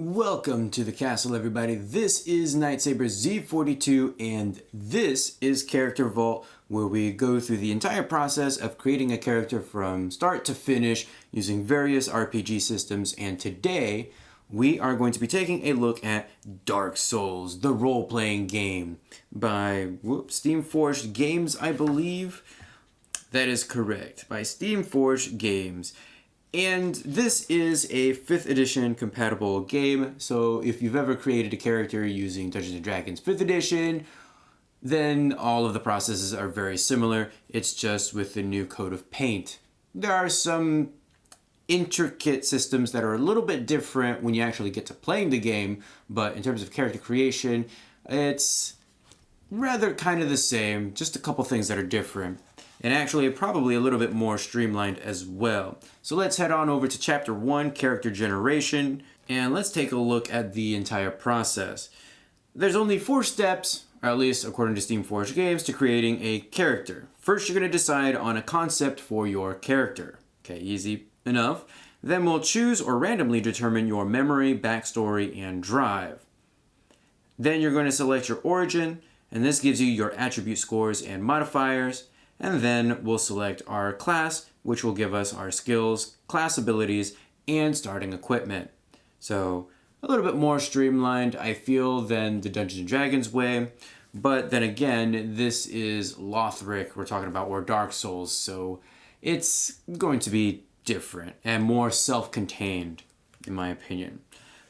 Welcome to the castle, everybody. This is Nightsaber Z42, and this is Character Vault, where we go through the entire process of creating a character from start to finish using various RPG systems. And today, we are going to be taking a look at Dark Souls, the role-playing game by Steamforged Games, I believe. That is correct, by Steamforged Games. And this is a 5th edition compatible game, so if you've ever created a character using Dungeons & Dragons 5th edition, then all of the processes are very similar. It's just with the new coat of paint. There are some intricate systems that are a little bit different when you actually get to playing the game, but in terms of character creation, it's rather kind of the same, just a couple things that are different. And actually probably a little bit more streamlined as well. So let's head on over to Chapter 1, Character Generation, and let's take a look at the entire process. There's only 4 steps, or at least according to Steamforged Games, to creating a character. First, you're going to decide on a concept for your character. Okay, easy enough. Then we'll choose or randomly determine your memory, backstory, and drive. Then you're going to select your origin, and this gives you your attribute scores and modifiers. And then we'll select our class, which will give us our skills, class abilities, and starting equipment. So a little bit more streamlined, I feel, than the Dungeons & Dragons way. But then again, this is Lothric we're talking about, or Dark Souls. So it's going to be different and more self-contained, in my opinion.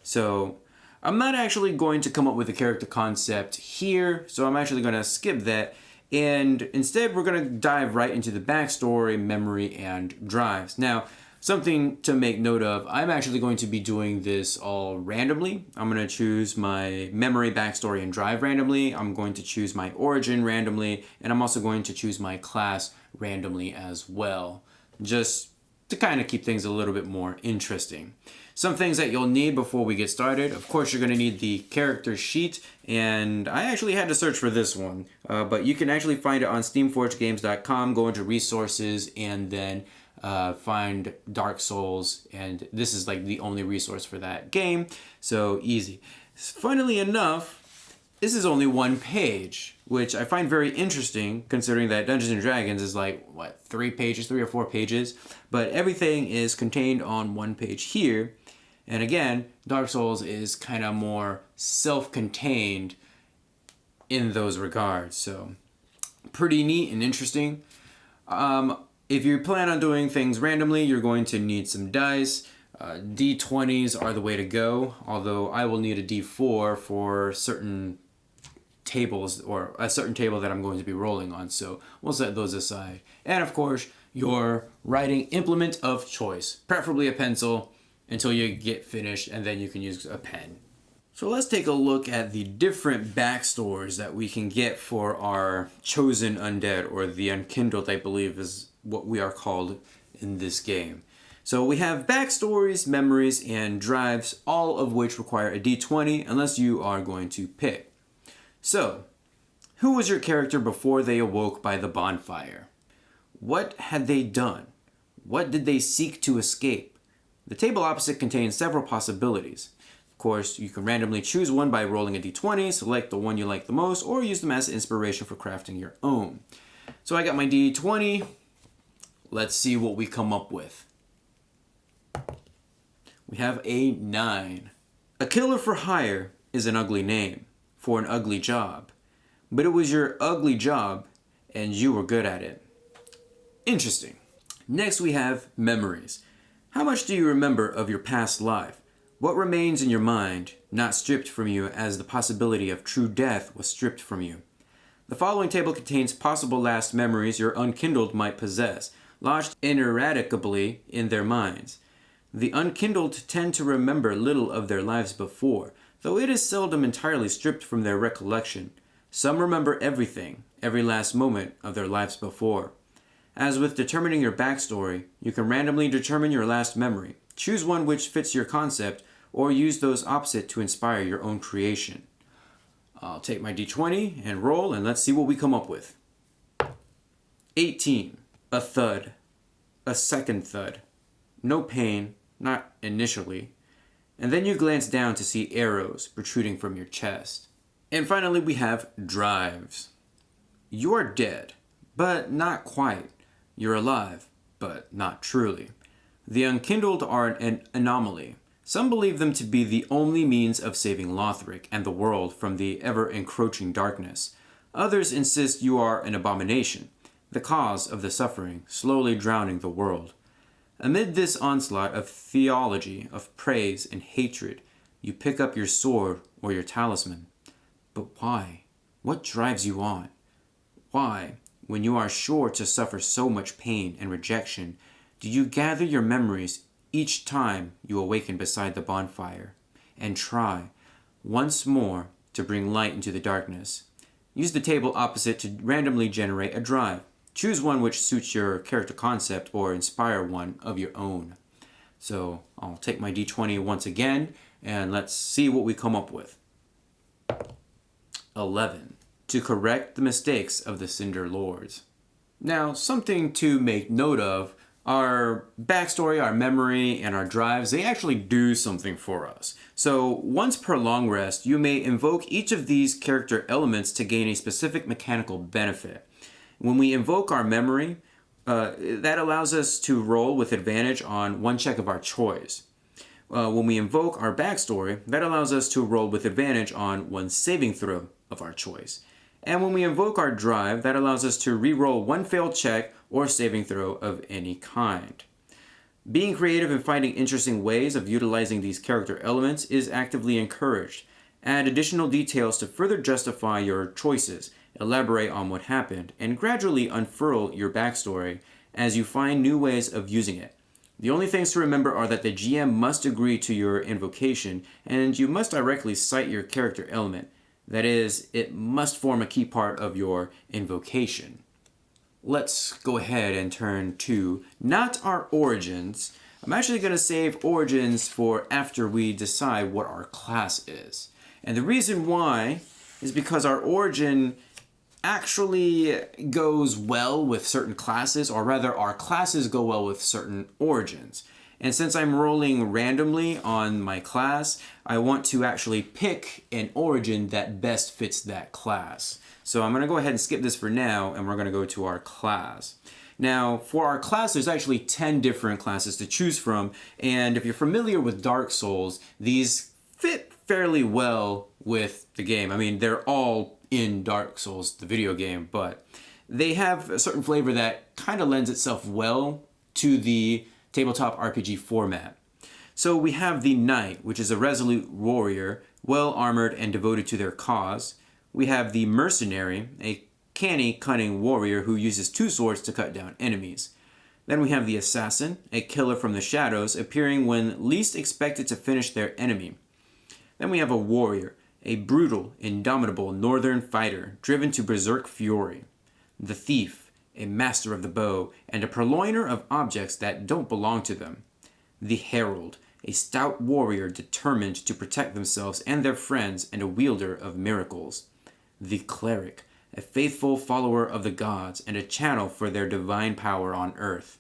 So I'm not actually going to come up with a character concept here. So I'm actually going to skip that. And instead, we're going to dive right into the backstory, memory, and drives. Now, something to make note of, I'm actually going to be doing this all randomly. I'm going to choose my memory, backstory, and drive randomly. I'm going to choose my origin randomly, and I'm also going to choose my class randomly as well, just to kind of keep things a little bit more interesting. Some things that you'll need before we get started. Of course, you're going to need the character sheet, and I actually had to search for this one, but you can actually find it on steamforgedgames.com, go into resources, and then find Dark Souls, and this is like the only resource for that game, so easy. Funnily enough, this is only 1 page, which I find very interesting considering that Dungeons & Dragons is like, 3 or 4 pages, but everything is contained on 1 page here. And again, Dark Souls is kind of more self-contained in those regards, so pretty neat and interesting. If you plan on doing things randomly, you're going to need some dice. D20s are the way to go, although I will need a D4 for certain tables, or a certain table that I'm going to be rolling on, so we'll set those aside. And of course, your writing implement of choice, preferably a pencil, until you get finished, and then you can use a pen. So let's take a look at the different backstories that we can get for our chosen undead, or the unkindled, I believe is what we are called in this game. So we have backstories, memories, and drives, all of which require a D20 unless you are going to pick. So, who was your character before they awoke by the bonfire? What had they done? What did they seek to escape? The table opposite contains several possibilities. Of course, you can randomly choose one by rolling a d20, select the one you like the most, or use them as inspiration for crafting your own. So I got my d20. Let's see what we come up with. We have a 9. A killer for hire is an ugly name for an ugly job, but it was your ugly job and you were good at it. Interesting. Next we have memories. How much do you remember of your past life? What remains in your mind, not stripped from you as the possibility of true death was stripped from you? The following table contains possible last memories your unkindled might possess, lodged ineradicably in their minds. The unkindled tend to remember little of their lives before, though it is seldom entirely stripped from their recollection. Some remember everything, every last moment of their lives before. As with determining your backstory, you can randomly determine your last memory, choose one which fits your concept, or use those opposite to inspire your own creation. I'll take my d20 and roll, and let's see what we come up with. 18. A thud. A second thud. No pain, not initially. And then you glance down to see arrows protruding from your chest. And finally, we have drives. You're dead, but not quite. You're alive, but not truly. The unkindled are an anomaly. Some believe them to be the only means of saving Lothric and the world from the ever-encroaching darkness. Others insist you are an abomination, the cause of the suffering, slowly drowning the world. Amid this onslaught of theology, of praise and hatred, you pick up your sword or your talisman. But why? What drives you on? Why, when you are sure to suffer so much pain and rejection, do you gather your memories each time you awaken beside the bonfire and try, once more, to bring light into the darkness? Use the table opposite to randomly generate a drive. Choose one which suits your character concept or inspire one of your own. So I'll take my d20 once again and let's see what we come up with. 11. To correct the mistakes of the Cinder Lords. Now, something to make note of, our backstory, our memory, and our drives, they actually do something for us. So once per long rest, you may invoke each of these character elements to gain a specific mechanical benefit. When we invoke our memory, that allows us to roll with advantage on one check of our choice. When we invoke our backstory, that allows us to roll with advantage on one saving throw of our choice. And when we invoke our drive, that allows us to re-roll one failed check or saving throw of any kind. Being creative and finding interesting ways of utilizing these character elements is actively encouraged. Add additional details to further justify your choices, elaborate on what happened, and gradually unfurl your backstory as you find new ways of using it. The only things to remember are that the GM must agree to your invocation, and you must directly cite your character element. That is, it must form a key part of your invocation. Let's go ahead and turn to not our origins. I'm actually going to save origins for after we decide what our class is. And the reason why is because our origin actually goes well with certain classes, or rather our classes go well with certain origins. And since I'm rolling randomly on my class, I want to actually pick an origin that best fits that class. So I'm going to go ahead and skip this for now, and we're going to go to our class. Now, for our class, there's actually 10 different classes to choose from, and if you're familiar with Dark Souls, these fit fairly well with the game. I mean, they're all in Dark Souls, the video game, but they have a certain flavor that kind of lends itself well to the tabletop RPG format. So we have the Knight, which is a resolute warrior, well armored and devoted to their cause. We have the Mercenary, a canny, cunning warrior who uses two swords to cut down enemies. Then we have the Assassin, a killer from the shadows, appearing when least expected to finish their enemy. Then we have a Warrior, a brutal, indomitable northern fighter, driven to berserk fury. The Thief, a master of the bow, and a purloiner of objects that don't belong to them. The Herald, a stout warrior determined to protect themselves and their friends and a wielder of miracles. The Cleric, a faithful follower of the gods and a channel for their divine power on earth.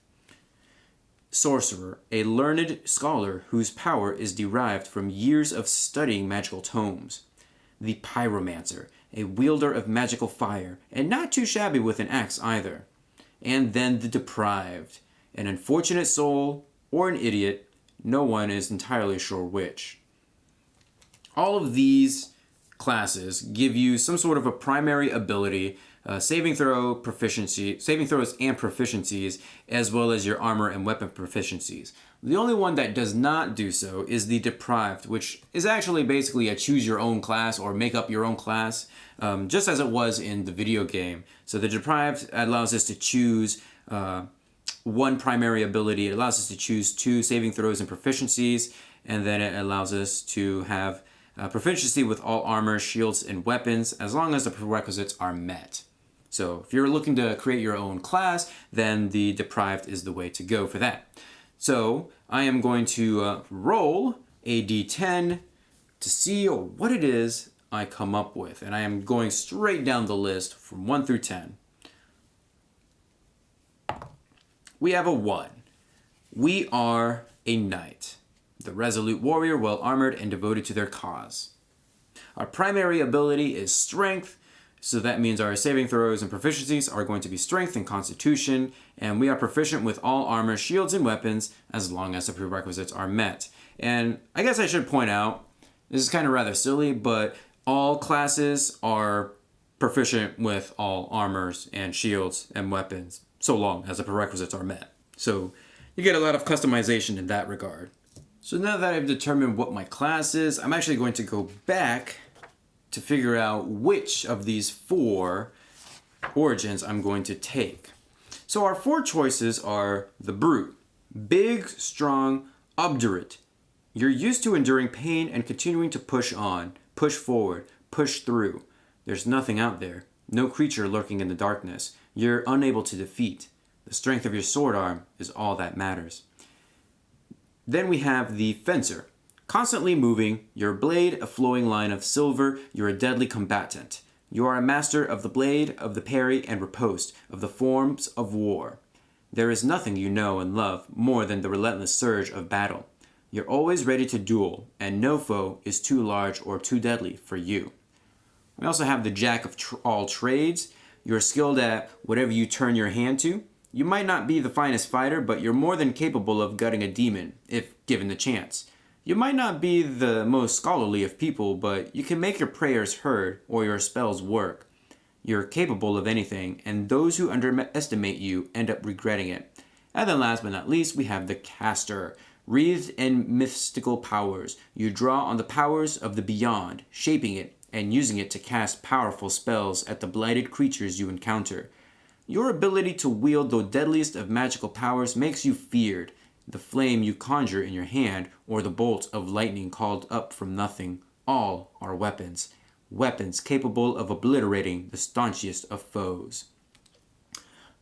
Sorcerer, a learned scholar whose power is derived from years of studying magical tomes. The Pyromancer, a wielder of magical fire, and not too shabby with an axe either. And then the Deprived, an unfortunate soul or an idiot, no one is entirely sure which. All of these classes give you some sort of a primary ability, saving throws and proficiencies, as well as your armor and weapon proficiencies. The only one that does not do so is the Deprived, which is actually basically a choose your own class or make up your own class, just as it was in the video game. So the Deprived allows us to choose one primary ability. It allows us to choose 2 saving throws and proficiencies, and then it allows us to have proficiency with all armor, shields, and weapons, as long as the prerequisites are met. So if you're looking to create your own class, then the Deprived is the way to go for that. So I am going to roll a d10 to see what it is I come up with. And I am going straight down the list from 1 through 10. We have a 1. We are a knight. The resolute warrior, well armored and devoted to their cause. Our primary ability is strength, so that means our saving throws and proficiencies are going to be strength and constitution, and we are proficient with all armor, shields, and weapons as long as the prerequisites are met. And I guess I should point out, this is kind of rather silly, but all classes are proficient with all armors and shields and weapons so long as the prerequisites are met. So you get a lot of customization in that regard. So now that I've determined what my class is, I'm actually going to go back to figure out which of these 4 origins I'm going to take. So our 4 choices are the Brute. Big, strong, obdurate. You're used to enduring pain and continuing to push on, push forward, push through. There's nothing out there, no creature lurking in the darkness. You're unable to defeat. The strength of your sword arm is all that matters. Then we have the Fencer. Constantly moving, your blade a flowing line of silver, you're a deadly combatant. You are a master of the blade, of the parry and riposte, of the forms of war. There is nothing you know and love more than the relentless surge of battle. You're always ready to duel, and no foe is too large or too deadly for you. We also have the Jack of all trades. You're skilled at whatever you turn your hand to. You might not be the finest fighter, but you're more than capable of gutting a demon, if given the chance. You might not be the most scholarly of people, but you can make your prayers heard or your spells work. You're capable of anything, and those who underestimate you end up regretting it. And then last but not least, we have the Caster. Wreathed in mystical powers, you draw on the powers of the beyond, shaping it and using it to cast powerful spells at the blighted creatures you encounter. Your ability to wield the deadliest of magical powers makes you feared. The flame you conjure in your hand, or the bolt of lightning called up from nothing, all are weapons. Weapons capable of obliterating the staunchest of foes.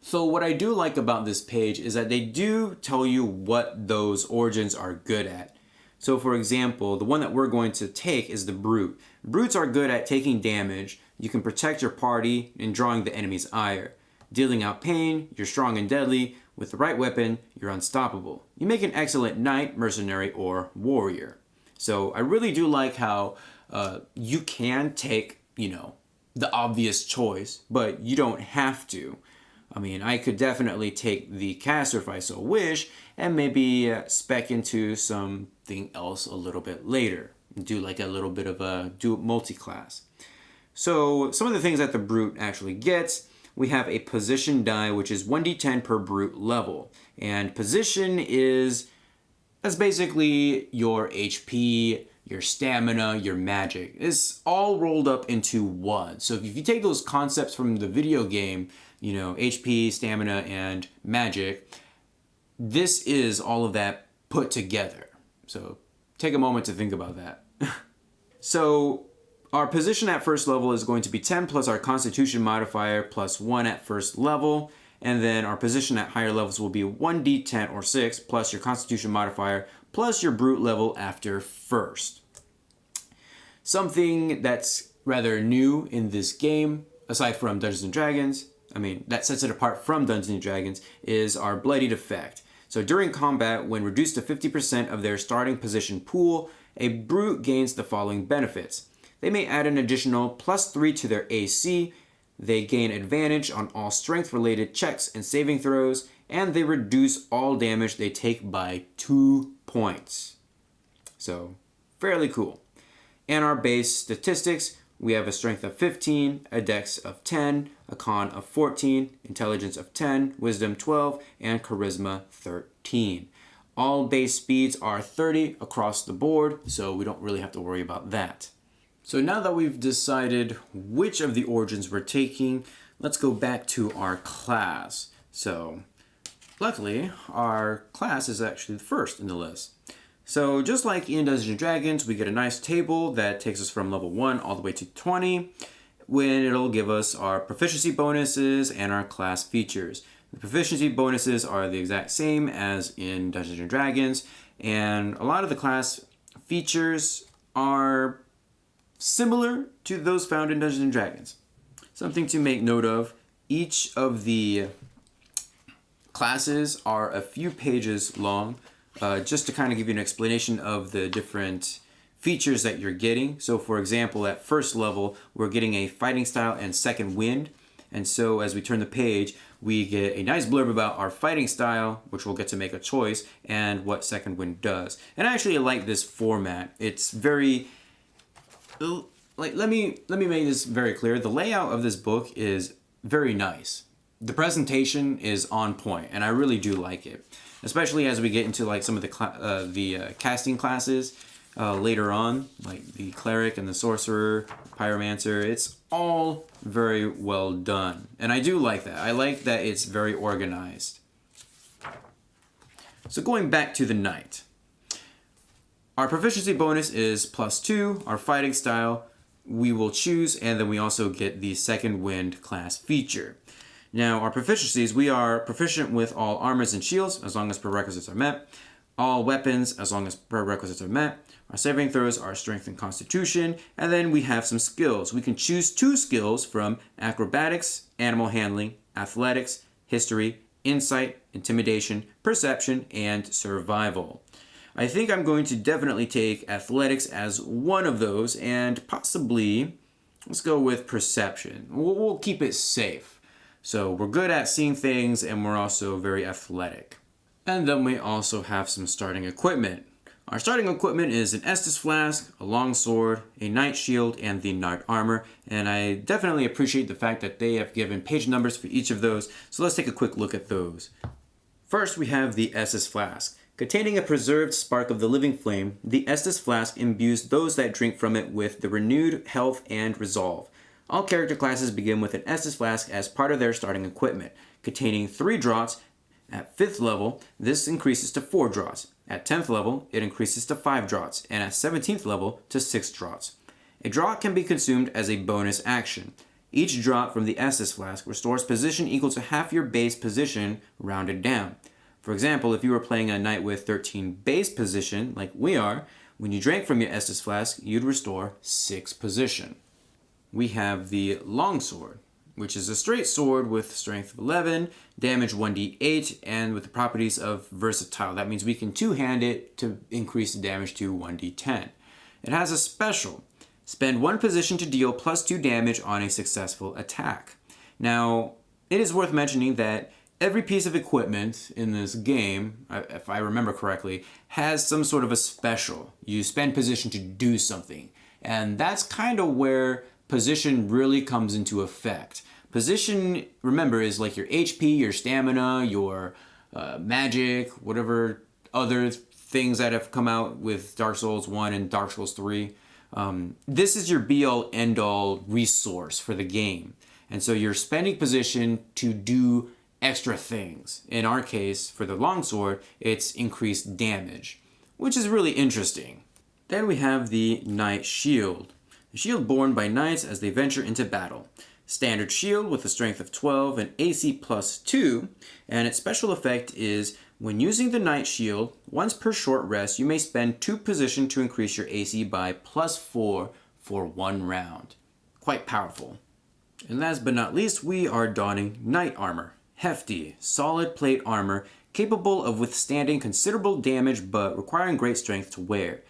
So what I do like about this page is that they do tell you what those origins are good at. So for example, the one that we're going to take is the Brute. Brutes are good at taking damage. You can protect your party and drawing the enemy's ire. Dealing out pain, you're strong and deadly. With the right weapon, you're unstoppable. You make an excellent knight, mercenary, or warrior. So I really do like how you can take, the obvious choice, but you don't have to. I mean, I could definitely take the Caster if I so wish, and maybe spec into something else a little bit later. Do like a little bit of a multi-class. So some of the things that the Brute actually gets, we have a position die, which is 1d10 per Brute level. And position that's basically your HP, your stamina, your magic. It's all rolled up into one. So if you take those concepts from the video game, HP, stamina, and magic, this is all of that put together. So take a moment to think about that. So our position at first level is going to be 10 plus our constitution modifier plus 1 at first level. And then our position at higher levels will be 1d10 or 6 plus your constitution modifier plus your brute level after first. Something that's rather new in this game, aside from Dungeons & Dragons, that sets it apart from Dungeons & Dragons, is our Bloodied effect. So during combat, when reduced to 50% of their starting position pool, a brute gains the following benefits. They may add an additional +3 to their AC, they gain advantage on all strength-related checks and saving throws, and they reduce all damage they take by 2 points. So, fairly cool. And our base statistics, we have a strength of 15, a dex of 10, a con of 14, intelligence of 10, wisdom 12, and charisma 13. All base speeds are 30 across the board, so we don't really have to worry about that. So now that we've decided which of the origins we're taking, let's go back to our class. So, luckily, our class is actually the first in the list. So just like in Dungeons & Dragons, we get a nice table that takes us from level 1 all the way to 20, when it'll give us our proficiency bonuses and our class features. The proficiency bonuses are the exact same as in Dungeons & Dragons, and a lot of the class features are similar to those found in Dungeons & Dragons. Something to make note of, each of the classes are a few pages long. just to kind of give you an explanation of the different features that you're getting. So for example, at first level, we're getting a fighting style and second wind. And so as we turn the page, we get a nice blurb about our fighting style, which we'll get to make a choice, and what second wind does. And I actually like this format. It's very, like, let me make this very clear. The layout of this book is very nice. The presentation is on point, and I really do like it, especially as we get into like some of the casting classes later on, like the cleric and the sorcerer, pyromancer. It's all very well done, and I do like that. I like that it's very organized. So going back to the knight, our proficiency bonus is +2. Our fighting style we will choose, and then we also get the second wind class feature. Now, our proficiencies, we are proficient with all armors and shields as long as prerequisites are met, all weapons as long as prerequisites are met. Our saving throws are strength and constitution, and then we have some skills. We can choose 2 skills from acrobatics, animal handling, athletics, history, insight, intimidation, perception, and survival. I think I'm going to definitely take athletics as one of those, and possibly, let's go with perception. We'll keep it safe. So we're good at seeing things, and we're also very athletic. And then we also have some starting equipment. Our starting equipment is an Estus flask, a long sword, a knight shield, and the knight armor. And I definitely appreciate the fact that they have given page numbers for each of those. So let's take a quick look at those. First, we have the Estus flask. Containing a preserved spark of the living flame, the Estus flask imbues those that drink from it with the renewed health and resolve. All character classes begin with an Estus flask as part of their starting equipment. Containing 3 draughts, at 5th level, this increases to 4 draughts. At 10th level, it increases to 5 draughts, and at 17th level to 6 draughts. A draught can be consumed as a bonus action. Each draught from the Estus flask restores position equal to half your base position, rounded down. For example, if you were playing a knight with 13 base position, like we are, when you drank from your Estus flask, you'd restore 6 position. We have the longsword, which is a straight sword with strength of 11, damage 1d8, and with the properties of versatile. That means we can two-hand it to increase the damage to 1d10. It has a special. Spend 1 position to deal +2 damage on a successful attack. Now, it is worth mentioning that every piece of equipment in this game, if I remember correctly, has some sort of a special. You spend position to do something. And that's kind of where position really comes into effect. Position, remember, is like your HP, your stamina, your magic, whatever other things that have come out with Dark Souls 1 and Dark Souls 3. This is your be-all, end-all resource for the game. And so you're spending position to do extra things. In our case, for the longsword, it's increased damage, which is really interesting. Then we have the Knight Shield. The shield borne by knights as they venture into battle. Standard shield with a strength of 12 and AC +2, and its special effect is when using the Knight Shield, once per short rest, you may spend 2 position to increase your AC by +4 for 1 round. Quite powerful. And last but not least, we are donning Knight Armor. Hefty, solid plate armor, capable of withstanding considerable damage but requiring great strength to wear.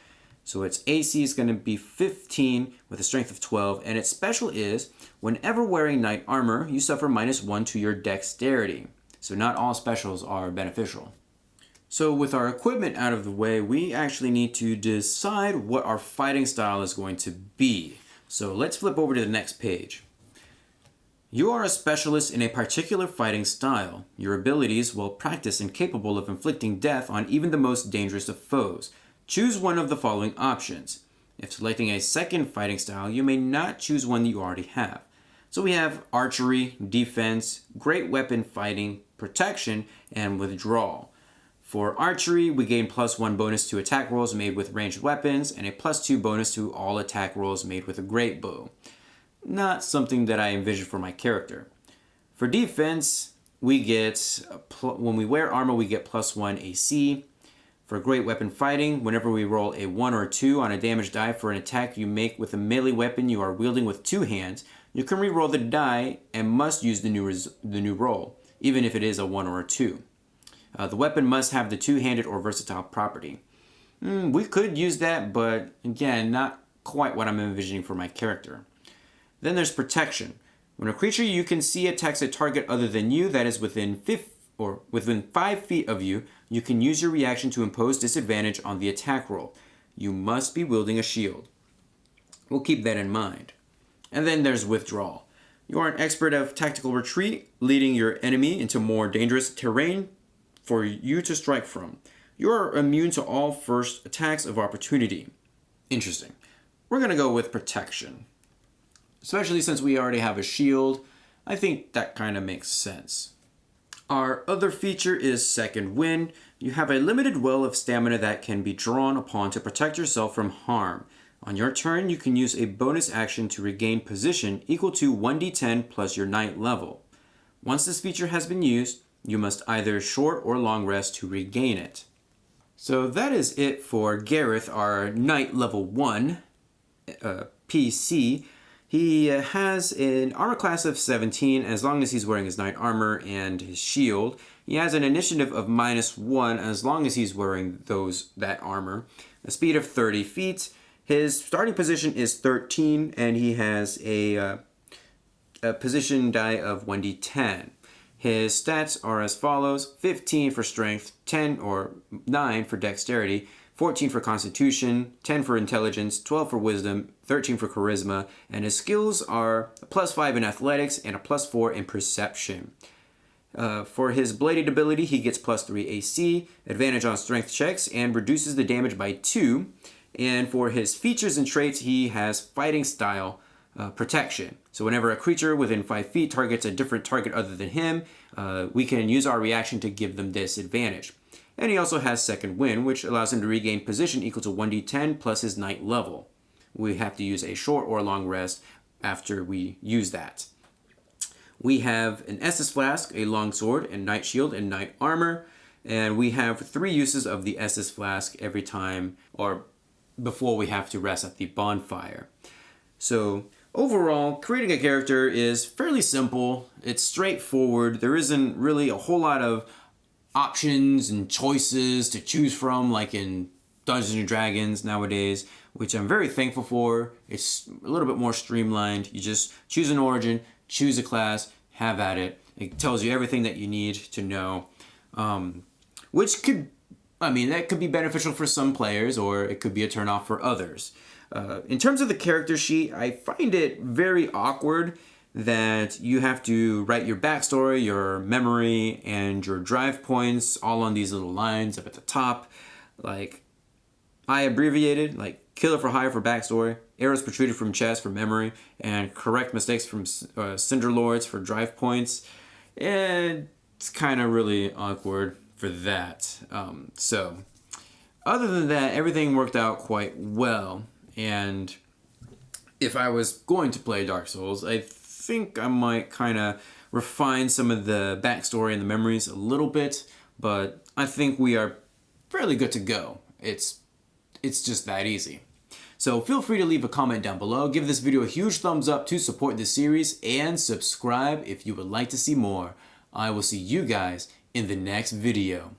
So its AC is going to be 15 with a strength of 12, and its special is, whenever wearing knight armor, you suffer -1 to your dexterity. So not all specials are beneficial. So with our equipment out of the way, we actually need to decide what our fighting style is going to be. So let's flip over to the next page. You are a specialist in a particular fighting style. Your abilities, well practiced and capable of inflicting death on even the most dangerous of foes. Choose one of the following options. If selecting a second fighting style, you may not choose one that you already have. So we have archery, defense, great weapon fighting, protection, and withdrawal. For archery, we gain +1 bonus to attack rolls made with ranged weapons, and a +2 bonus to all attack rolls made with a great bow. Not something that I envision for my character. For defense, we get, when we wear armor, we get +1 AC. For great weapon fighting, whenever we roll a 1 or 2 on a damage die for an attack you make with a melee weapon you are wielding with 2 hands, you can re-roll the die and must use the new roll, even if it is a 1 or a 2. The weapon must have the two-handed or versatile property. We could use that, but again, not quite what I'm envisioning for my character. Then there's protection. When a creature you can see attacks a target other than you that is within 5 feet of you, you can use your reaction to impose disadvantage on the attack roll. You must be wielding a shield. We'll keep that in mind. And then there's withdrawal. You are an expert of tactical retreat, leading your enemy into more dangerous terrain for you to strike from. You are immune to all first attacks of opportunity. Interesting. We're going to go with protection. Especially since we already have a shield, I think that kind of makes sense. Our other feature is Second Wind. You have a limited well of stamina that can be drawn upon to protect yourself from harm. On your turn, you can use a bonus action to regain position equal to 1d10 plus your knight level. Once this feature has been used, you must either short or long rest to regain it. So that is it for Gareth, our knight level 1 PC. He has an armor class of 17 as long as he's wearing his knight armor and his shield. He has an initiative of -1 as long as he's wearing that armor. A speed of 30 feet. His starting position is 13 and he has a position die of 1d10. His stats are as follows: 15 for strength, 10 or 9 for dexterity, 14 for constitution, 10 for intelligence, 12 for wisdom, 13 for charisma, and his skills are a +5 in athletics and a +4 in perception. For his bladed ability, he gets +3 AC, advantage on strength checks, and reduces the damage by 2. And for his features and traits, he has fighting style protection. So whenever a creature within 5 feet targets a different target other than him, we can use our reaction to give them disadvantage. And he also has Second Wind, which allows him to regain position equal to 1d10 plus his knight level. We have to use a short or long rest after we use that. We have an Estus Flask, a longsword, and knight shield and knight armor. And we have 3 uses of the Estus Flask every time or before we have to rest at the bonfire. So overall, creating a character is fairly simple. It's straightforward. There isn't really a whole lot of options and choices to choose from like in Dungeons and Dragons nowadays, which I'm very thankful for. It's a little bit more streamlined. You just choose an origin, choose a class, have at it. It tells you everything that you need to know, which that could be beneficial for some players, or it could be a turnoff for others. In terms of the character sheet, I find it very awkward that you have to write your backstory, your memory, and your drive points all on these little lines up at the top. Like, I abbreviated, like killer for hire for backstory, arrows protruded from chest for memory, and correct mistakes from Cinder Lords for drive points. And it's kind of really awkward for that. So, other than that, everything worked out quite well. And if I was going to play Dark Souls, I think I might kind of refine some of the backstory and the memories a little bit, but I think we are fairly good to go. It's just that easy. So feel free to leave a comment down below, give this video a huge thumbs up to support this series, and subscribe if you would like to see more. I will see you guys in the next video.